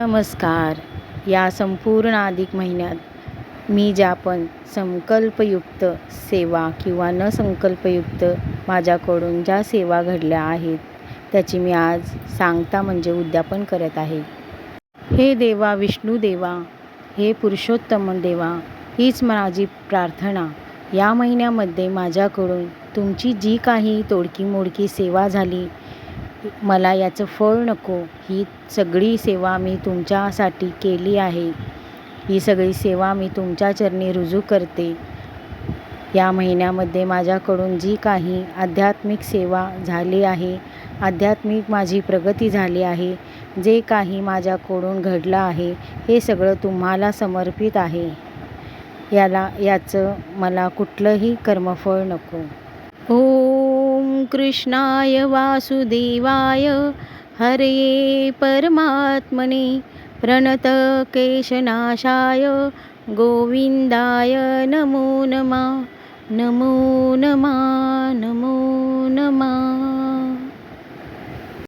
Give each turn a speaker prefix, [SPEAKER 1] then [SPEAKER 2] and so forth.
[SPEAKER 1] नमस्कार. या संपूर्ण अधिक महिन्यात मी ज्या पण संकल्पयुक्त सेवा किंवा न संकल्पयुक्त माझ्याकडून ज्या सेवा घडल्या आहेत त्याची मी आज सांगता म्हणजे उद्यापन करत आहे. हे देवा, विष्णू देवा, हे पुरुषोत्तम देवा, हीच माझी प्रार्थना. या महिन्यामध्ये माझ्याकडून तुमची जी काही तोडकी मोडकी सेवा झाली, मला याचं फळ नको. ही सगळी सेवा मी तुमच्यासाठी केली आहे. ही सगळी सेवा मी तुमच्या चरणी रुजू करते. या महिन्यामध्ये माझ्याकडून जी काही आध्यात्मिक सेवा झाली आहे, आध्यात्मिक माझी प्रगती झाली आहे, जे काही माझ्याकडून घडलं आहे, हे सगळं तुम्हाला समर्पित आहे. याचं मला कुठलंही कर्मफळ नको. ओम कृष्णाय वासुदेवाय हरये परमात्मने प्रणतकेशनाशाय गोविंदाय नमो नमः. नमो नमः. नमो